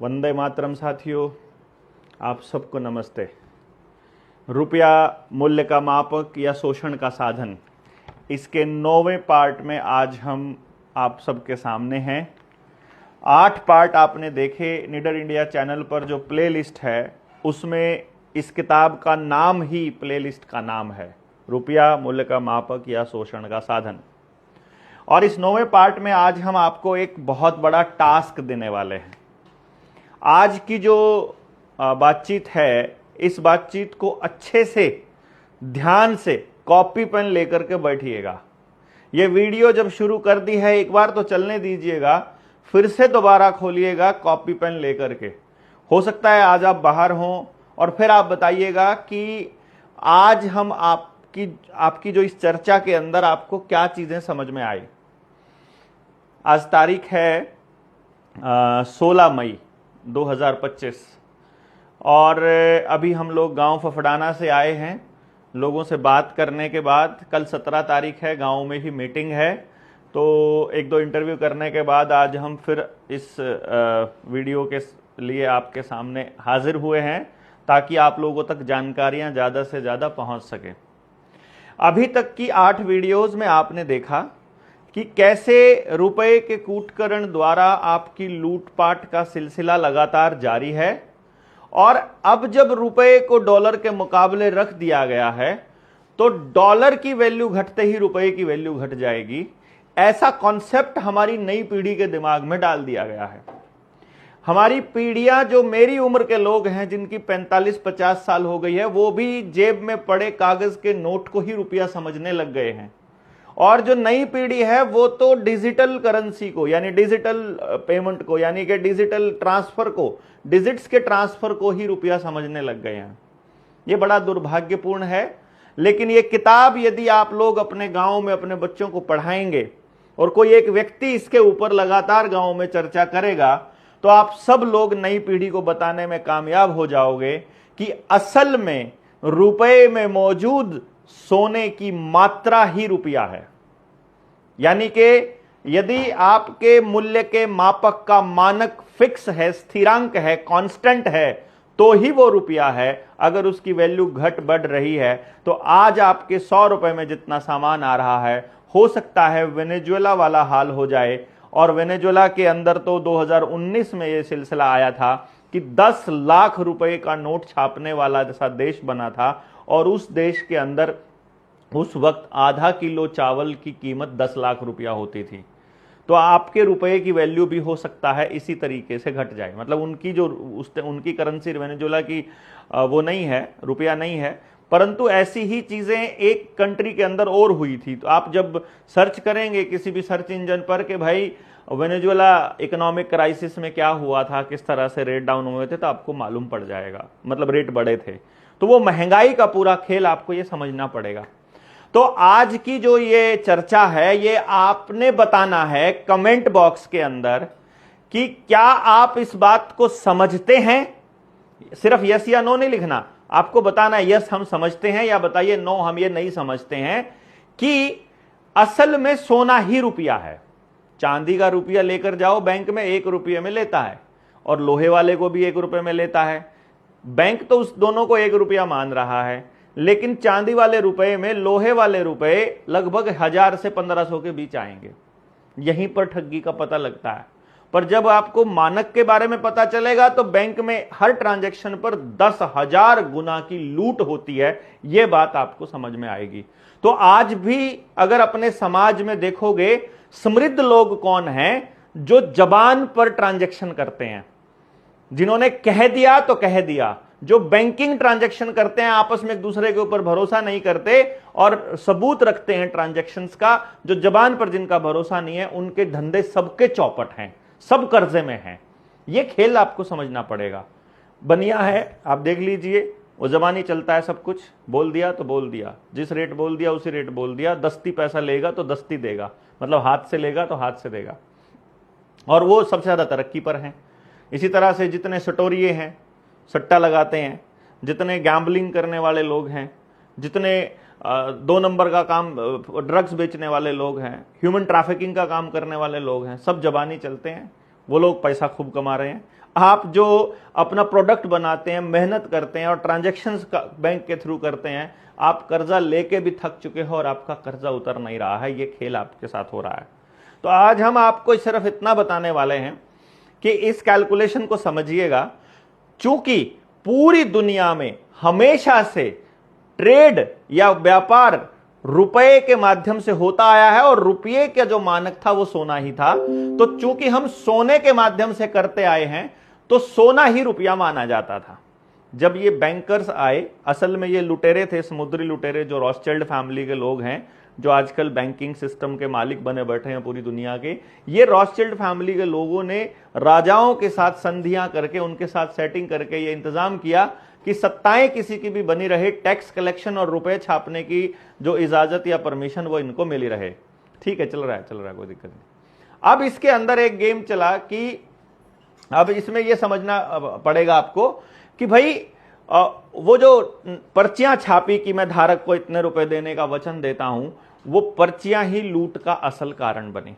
वंदे मातरम साथियों, आप सबको नमस्ते। रुपया मूल्य का मापक या शोषण का साधन, इसके 9वें पार्ट में आज हम आप सबके सामने हैं। 8 पार्ट आपने देखे नीडर इंडिया चैनल पर। जो प्लेलिस्ट है उसमें इस किताब का नाम ही प्लेलिस्ट का नाम है, रुपया मूल्य का मापक या शोषण का साधन। और इस 9वें पार्ट में आज हम आपको एक बहुत बड़ा टास्क देने वाले हैं। आज की जो बातचीत है, इस बातचीत को अच्छे से ध्यान से कॉपी पेन लेकर के बैठिएगा। ये वीडियो जब शुरू कर दी है एक बार तो चलने दीजिएगा, फिर से दोबारा खोलिएगा कॉपी पेन लेकर के। हो सकता है आज आप बाहर हों और फिर आप बताइएगा कि आज हम आपकी जो इस चर्चा के अंदर आपको क्या चीजें समझ में आई। आज तारीख है 16 मई 2025 और अभी हम लोग गांव फफड़ाना से आए हैं। लोगों से बात करने के बाद कल 17 तारीख है, गांव में ही मीटिंग है, तो 1-2 इंटरव्यू करने के बाद आज हम फिर इस वीडियो के लिए आपके सामने हाजिर हुए हैं ताकि आप लोगों तक जानकारियां ज़्यादा से ज़्यादा पहुंच सके। अभी तक की 8 वीडियोज़ में आपने देखा कि कैसे रुपए के कूटकरण द्वारा आपकी लूटपाट का सिलसिला लगातार जारी है और अब जब रुपए को डॉलर के मुकाबले रख दिया गया है तो डॉलर की वैल्यू घटते ही रुपए की वैल्यू घट जाएगी, ऐसा कॉन्सेप्ट हमारी नई पीढ़ी के दिमाग में डाल दिया गया है। हमारी पीढ़ियां, जो मेरी उम्र के लोग हैं जिनकी 45-50 साल हो गई है, वो भी जेब में पड़े कागज के नोट को ही रुपया समझने लग गए हैं। और जो नई पीढ़ी है वो तो डिजिटल करेंसी को, यानी डिजिटल पेमेंट को, यानी कि डिजिटल ट्रांसफर को, डिजिट्स के ट्रांसफर को ही रुपया समझने लग गए हैं। ये बड़ा दुर्भाग्यपूर्ण है। लेकिन ये किताब यदि आप लोग अपने गांव में अपने बच्चों को पढ़ाएंगे और कोई एक व्यक्ति इसके ऊपर लगातार गांव में चर्चा करेगा तो आप सब लोग नई पीढ़ी को बताने में कामयाब हो जाओगे कि असल में रुपए में मौजूद सोने की मात्रा ही रुपया है। यानी कि यदि आपके मूल्य के मापक का मानक फिक्स है, स्थिरांक है, कांस्टेंट है, तो ही वो रुपया है। अगर उसकी वैल्यू घट बढ़ रही है तो आज आपके 100 रुपए में जितना सामान आ रहा है, हो सकता है वेनेजुएला वाला हाल हो जाए। और वेनेजुएला के अंदर तो 2019 में यह सिलसिला आया था कि 10 लाख रुपए का नोट छापने वाला जैसा देश बना था और उस देश के अंदर उस वक्त आधा किलो चावल की कीमत 10 लाख रुपया होती थी। तो आपके रुपए की वैल्यू भी हो सकता है इसी तरीके से घट जाए। मतलब उनकी करेंसी वेनेजुएला की वो नहीं है, रुपया नहीं है, परंतु ऐसी ही चीजें एक कंट्री के अंदर और हुई थी। तो आप जब सर्च करेंगे किसी भी सर्च इंजन पर कि भाई वेनेजुएला इकोनॉमिक क्राइसिस में क्या हुआ था, किस तरह से रेट डाउन हुए थे, तो आपको मालूम पड़ जाएगा, मतलब रेट बढ़े थे। तो वो महंगाई का पूरा खेल आपको ये समझना पड़ेगा। तो आज की जो ये चर्चा है, ये आपने बताना है कमेंट बॉक्स के अंदर कि क्या आप इस बात को समझते हैं। सिर्फ यस या नो नहीं लिखना, आपको बताना है यस हम समझते हैं या बताइए नो हम ये नहीं समझते हैं कि असल में सोना ही रुपया है। चांदी का रुपया लेकर जाओ बैंक में, 1 रुपये में लेता है, और लोहे वाले को भी 1 रुपये में लेता है। बैंक तो उस दोनों को 1 रुपया मान रहा है, लेकिन चांदी वाले रुपए में लोहे वाले रुपए लगभग 1000 से 1500 के बीच आएंगे। यहीं पर ठगी का पता लगता है। पर जब आपको मानक के बारे में पता चलेगा तो बैंक में हर ट्रांजैक्शन पर 10,000 गुना की लूट होती है। यह बात आपको समझ में आएगी। तो आज भी अगर अपने समाज में देखोगे, समृद्ध लोग कौन हैं जो जबान पर ट्रांजैक्शन करते हैं, जिन्होंने कह दिया तो कह दिया, जो बैंकिंग ट्रांजैक्शन करते हैं, आपस में एक दूसरे के ऊपर भरोसा नहीं करते और सबूत रखते हैं ट्रांजैक्शंस का, जो जबान पर जिनका भरोसा नहीं है, उनके धंधे सबके चौपट हैं, सब कर्जे में हैं। यह खेल आपको समझना पड़ेगा। बनिया है, आप देख लीजिए, वो जबानी चलता है, सब कुछ बोल दिया तो बोल दिया, जिस रेट बोल दिया उसी रेट बोल दिया। दस्ती पैसा लेगा तो दस्ती देगा, मतलब हाथ से लेगा तो हाथ से देगा, और वो सबसे ज्यादा तरक्की पर हैं। इसी तरह से जितने सटोरिये हैं, सट्टा लगाते हैं, जितने गैम्बलिंग करने वाले लोग हैं, जितने 2 नंबर का काम ड्रग्स बेचने वाले लोग हैं, ह्यूमन ट्रैफिकिंग का काम करने वाले लोग हैं, सब जबानी चलते हैं। वो लोग पैसा खूब कमा रहे हैं। आप जो अपना प्रोडक्ट बनाते हैं, मेहनत करते हैं और ट्रांजैक्शंस बैंक के थ्रू करते हैं, आप कर्जा लेके भी थक चुके हो और आपका कर्जा उतर नहीं रहा है। ये खेल आपके साथ हो रहा है। तो आज हम आपको सिर्फ इतना बताने वाले हैं कि इस कैलकुलेशन को समझिएगा। चूंकि पूरी दुनिया में हमेशा से ट्रेड या व्यापार रुपए के माध्यम से होता आया है और रुपये का जो मानक था वो सोना ही था। तो चूंकि हम सोने के माध्यम से करते आए हैं तो सोना ही रुपया माना जाता था। जब ये बैंकर्स आए, असल में ये लुटेरे थे, समुद्री लुटेरे, जो रॉथस्चिल्ड फैमिली के लोग हैं, जो आजकल बैंकिंग सिस्टम के मालिक बने बैठे हैं पूरी दुनिया के। ये रॉथस्चिल्ड फैमिली के लोगों ने राजाओं के साथ संधियां करके, उनके साथ सेटिंग करके ये इंतजाम किया कि सत्ताएं किसी की भी बनी रहे, टैक्स कलेक्शन और रुपए छापने की जो इजाजत या परमिशन वो इनको मिली रहे। ठीक है, चल रहा है, कोई दिक्कत नहीं। अब इसके अंदर एक गेम चला कि अब इसमें यह समझना पड़ेगा आपको कि भाई वो जो पर्चियां छापी कि मैं धारक को इतने रुपए देने का वचन देता हूं, वो पर्चियां ही लूट का असल कारण बनी।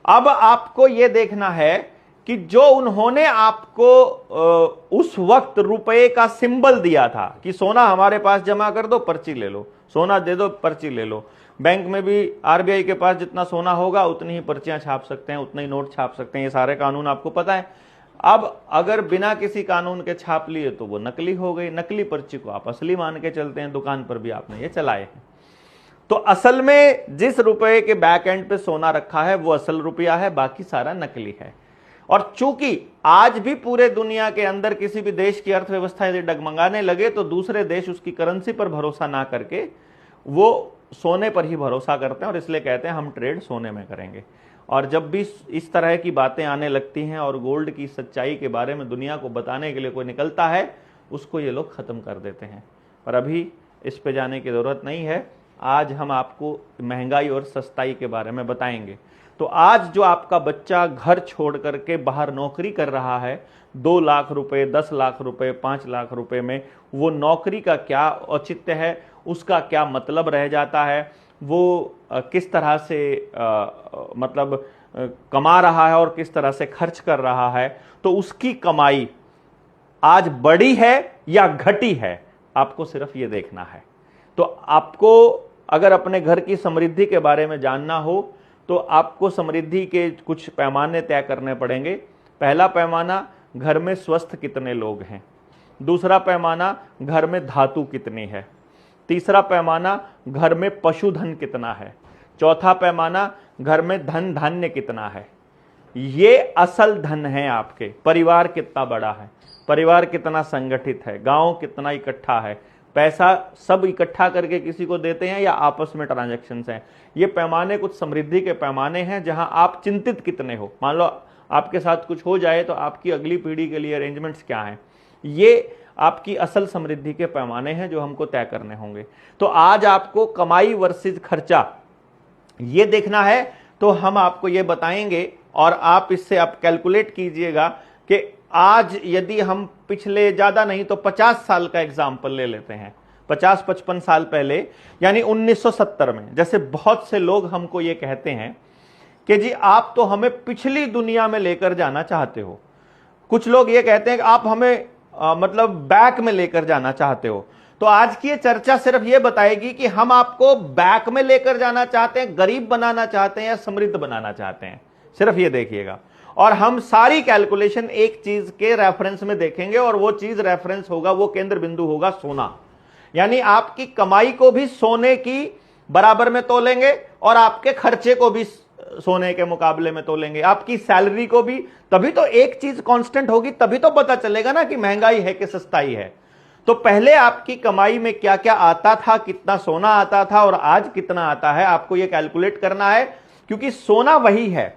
अब आपको यह देखना है कि जो उन्होंने आपको उस वक्त रुपए का सिंबल दिया था कि सोना हमारे पास जमा कर दो, पर्ची ले लो, सोना दे दो, पर्ची ले लो। बैंक में भी आरबीआई के पास जितना सोना होगा उतनी ही पर्चियां छाप सकते हैं, उतने ही नोट छाप सकते हैं। ये सारे कानून आपको पता है। अब अगर बिना किसी कानून के छाप लिए तो वो नकली हो गई। नकली पर्ची को आप असली मान के चलते हैं। दुकान पर भी आपने ये चलाए हैं। तो असल में जिस रुपए के बैक एंड पे सोना रखा है वो असल रुपया है, बाकी सारा नकली है। और चूंकि आज भी पूरे दुनिया के अंदर किसी भी देश की अर्थव्यवस्था यदि डगमगाने लगे तो दूसरे देश उसकी करेंसी पर भरोसा ना करके वो सोने पर ही भरोसा करते हैं और इसलिए कहते हैं हम ट्रेड सोने में करेंगे। और जब भी इस तरह की बातें आने लगती हैं और गोल्ड की सच्चाई के बारे में दुनिया को बताने के लिए कोई निकलता है, उसको ये लोग खत्म कर देते हैं। पर अभी इस पे जाने की जरूरत नहीं है। आज हम आपको महंगाई और सस्ताई के बारे में बताएंगे। तो आज जो आपका बच्चा घर छोड़ करके बाहर नौकरी कर रहा है 2 लाख रुपए, 10 लाख रुपए, 5 लाख रुपए में, वो नौकरी का क्या औचित्य है, उसका क्या मतलब रह जाता है, वो किस तरह से मतलब कमा रहा है और किस तरह से खर्च कर रहा है, तो उसकी कमाई आज बढ़ी है या घटी है, आपको सिर्फ ये देखना है। तो आपको अगर अपने घर की समृद्धि के बारे में जानना हो तो आपको समृद्धि के कुछ पैमाने तय करने पड़ेंगे। पहला पैमाना, घर में स्वस्थ कितने लोग हैं। दूसरा पैमाना, घर में धातु कितनी है। तीसरा पैमाना, घर में पशुधन कितना है। चौथा पैमाना, घर में धन धान्य कितना है। ये असल धन है आपके। परिवार कितना बड़ा है, परिवार कितना संगठित है, गांव कितना इकट्ठा है, पैसा सब इकट्ठा करके किसी को देते हैं या आपस में ट्रांजैक्शंस हैं। ये पैमाने कुछ समृद्धि के पैमाने हैं जहां आप चिंतित कितने हो। मान लो आपके साथ कुछ हो जाए तो आपकी अगली पीढ़ी के लिए अरेंजमेंट्स क्या हैं। ये आपकी असल समृद्धि के पैमाने हैं जो हमको तय करने होंगे। तो आज आपको कमाई वर्सेस खर्चा ये देखना है। तो हम आपको ये बताएंगे और आप इससे आप कैलकुलेट कीजिएगा कि आज यदि हम पिछले ज्यादा नहीं तो 50 साल का एग्जाम्पल ले लेते हैं, 50-55 साल पहले यानी 1970 में, जैसे बहुत से लोग हमको ये कहते हैं कि जी आप तो हमें पिछली दुनिया में लेकर जाना चाहते हो। कुछ लोग ये कहते हैं कि आप हमें मतलब बैक में लेकर जाना चाहते हो। तो आज की ये चर्चा सिर्फ ये बताएगी कि हम आपको बैक में लेकर जाना चाहते हैं, गरीब बनाना चाहते हैं या समृद्ध बनाना चाहते हैं, सिर्फ ये देखिएगा। और हम सारी कैलकुलेशन एक चीज के रेफरेंस में देखेंगे और वो चीज रेफरेंस होगा, वो केंद्र बिंदु होगा सोना। यानी आपकी कमाई को भी सोने की बराबर में तोलेंगे और आपके खर्चे को भी सोने के मुकाबले में तोलेंगे, आपकी सैलरी को भी। तभी तो एक चीज कांस्टेंट होगी, तभी तो पता चलेगा ना कि महंगाई है कि सस्ताई है। तो पहले आपकी कमाई में क्या क्या आता था, कितना सोना आता था और आज कितना आता है, आपको यह कैलकुलेट करना है। क्योंकि सोना वही है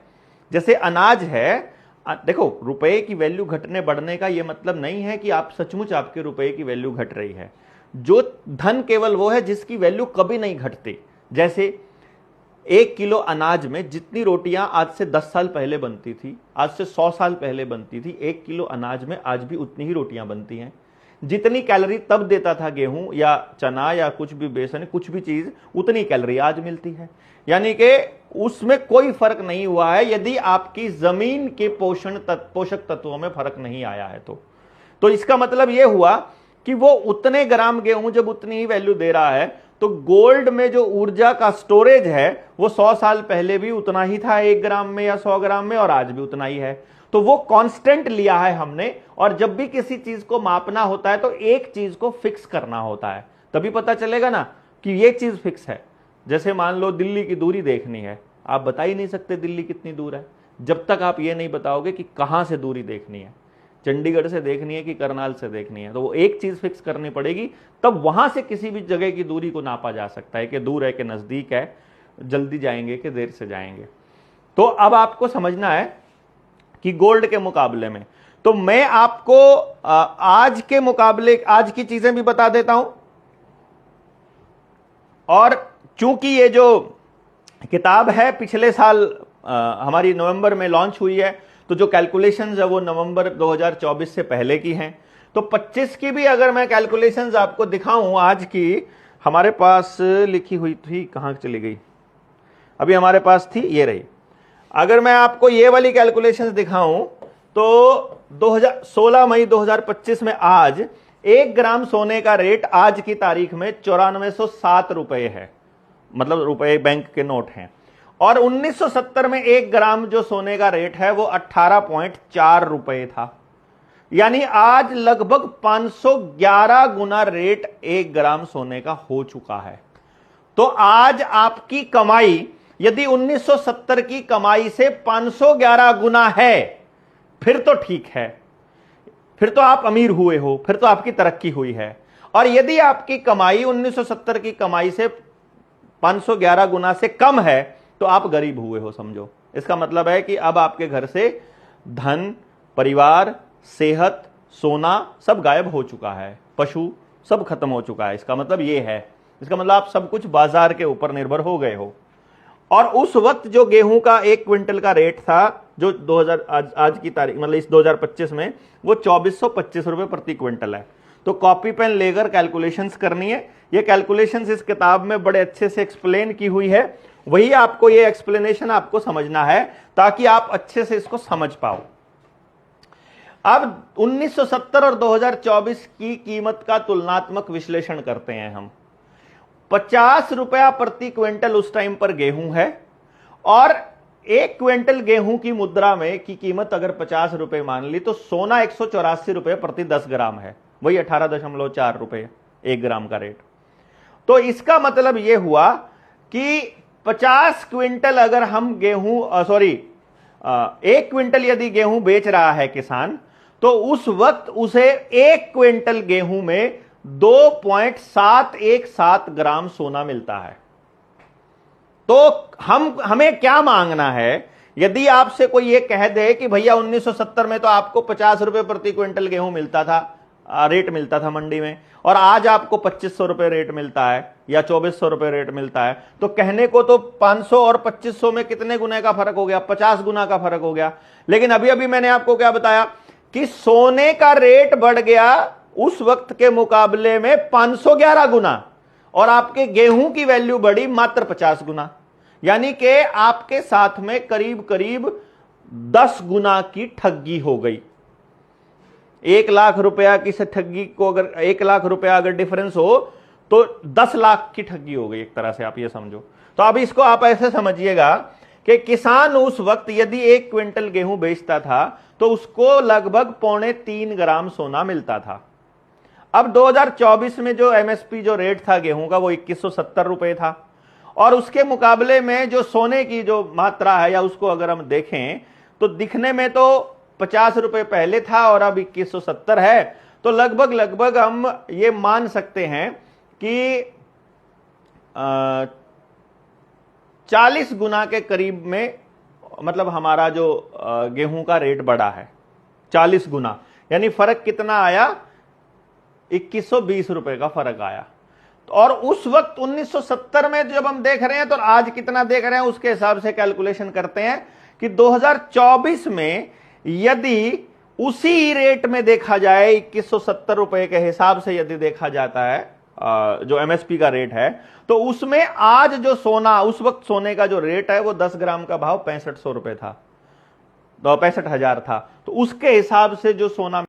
जैसे अनाज है। देखो, रुपए की वैल्यू घटने बढ़ने का यह मतलब नहीं है कि आप सचमुच आपके रुपए की वैल्यू घट रही है। जो धन केवल वो है जिसकी वैल्यू कभी नहीं घटती। जैसे 1 किलो अनाज में जितनी रोटियां आज से 10 साल पहले बनती थी, आज से 100 साल पहले बनती थी, 1 किलो अनाज में आज भी उतनी ही रोटियां बनती हैं। जितनी कैलोरी तब देता था गेहूं या चना या कुछ भी बेसन, कुछ भी चीज, उतनी कैलोरी आज मिलती है। यानी कि उसमें कोई फर्क नहीं हुआ है यदि आपकी जमीन के पोषक तत्वों में फर्क नहीं आया है तो इसका मतलब यह हुआ कि वो उतने ग्राम गेहूं जब उतनी ही वैल्यू दे रहा है तो गोल्ड में जो ऊर्जा का स्टोरेज है वो 100 साल पहले भी उतना ही था 1 ग्राम में या 100 ग्राम में, और आज भी उतना ही है। तो वो कांस्टेंट लिया है हमने, और जब भी किसी चीज को मापना होता है तो एक चीज को फिक्स करना होता है, तभी पता चलेगा ना कि ये चीज फिक्स है। जैसे मान लो दिल्ली की दूरी देखनी है, आप बता ही नहीं सकते दिल्ली कितनी दूर है जब तक आप ये नहीं बताओगे कि कहां से दूरी देखनी है, चंडीगढ़ से देखनी है कि करनाल से देखनी है। तो वो एक चीज फिक्स करनी पड़ेगी, तब वहां से किसी भी जगह की दूरी को नापा जा सकता है कि दूर है कि नजदीक है, जल्दी जाएंगे कि देर से जाएंगे। तो अब आपको समझना है कि गोल्ड के मुकाबले में, तो मैं आपको आज के मुकाबले आज की चीजें भी बता देता हूं। और चूंकि ये जो किताब है पिछले साल हमारी नवंबर में लॉन्च हुई है, तो जो कैलकुलेशंस है वो नवंबर 2024 से पहले की हैं। तो 25 की भी अगर मैं कैलकुलेशंस आपको दिखाऊं, आज की हमारे पास लिखी हुई थी, कहां चली गई, अभी हमारे पास थी, ये रही। अगर मैं आपको ये वाली कैलकुलेशंस दिखाऊं तो 16 मई 2025 में आज 1 ग्राम सोने का रेट आज की तारीख में 9407 रुपए है, मतलब रुपए बैंक के नोट हैं। और 1970 में 1 ग्राम जो सोने का रेट है वो 18.4 रुपए था। यानी आज लगभग 511 गुना रेट 1 ग्राम सोने का हो चुका है। तो आज आपकी कमाई यदि 1970 की कमाई से 511 गुना है, फिर तो ठीक है, फिर तो आप अमीर हुए हो, फिर तो आपकी तरक्की हुई है। और यदि आपकी कमाई 1970 की कमाई से 511 गुना से कम है तो आप गरीब हुए हो, समझो। इसका मतलब है कि अब आपके घर से धन, परिवार, सेहत, सोना सब गायब हो चुका है, पशु सब खत्म हो चुका है। इसका मतलब ये है, इसका मतलब आप सब कुछ बाजार के ऊपर निर्भर हो गए हो। और उस वक्त जो गेहूं का 1 क्विंटल का रेट था, जो 2000 आज की तारीख मतलब इस 2025 में, वो 2425 रुपए प्रति क्विंटल है। तो कॉपी पेन लेकर कैलकुलेशंस करनी है। ये कैलकुलेशंस इस किताब में बड़े अच्छे से एक्सप्लेन की हुई है, वही आपको ये एक्सप्लेनेशन आपको समझना है ताकि आप अच्छे से इसको समझ पाओ। अब 1970 और 2024 की कीमत का तुलनात्मक विश्लेषण करते हैं हम। 50 रुपया प्रति क्विंटल उस टाइम पर गेहूं है, और 1 क्विंटल गेहूं की मुद्रा में की कीमत अगर 50 रुपए मान ली तो सोना 184 रुपए प्रति 10 ग्राम है, वही 18.4 रुपए 1 ग्राम का रेट। तो इसका मतलब यह हुआ कि 50 क्विंटल अगर हम गेहूं 1 क्विंटल यदि गेहूं बेच रहा है किसान, तो उस वक्त उसे 1 क्विंटल गेहूं में 2.717 ग्राम सोना मिलता है। तो हमें क्या मांगना है? यदि आपसे कोई ये कह दे कि भैया 1970 में तो आपको 50 रुपए प्रति क्विंटल गेहूं मिलता था, रेट मिलता था मंडी में, और आज आपको 2500 रुपए रेट मिलता है या 2400 रुपए रेट मिलता है, तो कहने को तो 500 और 2500 में कितने गुने का फर्क हो गया? 50 गुना का फर्क हो गया। लेकिन अभी अभी मैंने आपको क्या बताया कि सोने का रेट बढ़ गया उस वक्त के मुकाबले में 511 गुना, और आपके गेहूं की वैल्यू बढ़ी मात्र 50 गुना। यानी कि आपके साथ में करीब करीब 10 गुना की ठगी हो गई। 1 लाख रुपया की से ठगी को अगर 1 लाख रुपया अगर डिफरेंस हो तो 10 लाख की ठगी हो गई, एक तरह से आप ये समझो। तो अब इसको आप ऐसे समझिएगा कि किसान उस वक्त यदि 1 क्विंटल गेहूं बेचता था तो उसको लगभग 2.25 ग्राम सोना मिलता था। अब 2024 में जो एमएसपी जो रेट था गेहूं का वो 2170 रुपए था, और उसके मुकाबले में जो सोने की जो मात्रा है या उसको अगर हम देखें तो दिखने में तो 50 रुपए पहले था और अब 2170 है। तो लगभग हम ये मान सकते हैं कि 40 गुना के करीब में मतलब हमारा जो गेहूं का रेट बढ़ा है, 40 गुना। यानी फर्क कितना आया? 2120 रुपए का फर्क आया। और उस वक्त 1970 में जब हम देख रहे हैं तो आज कितना देख रहे हैं उसके हिसाब से कैलकुलेशन करते हैं कि 2024 में यदि उसी रेट में देखा जाए 2170 रुपए के हिसाब से यदि देखा जाता है, जो एमएसपी का रेट है, तो उसमें आज जो सोना, उस वक्त सोने का जो रेट है वो 10 ग्राम का भाव 6500 रुपए था, 65,000 था। तो उसके हिसाब से जो सोना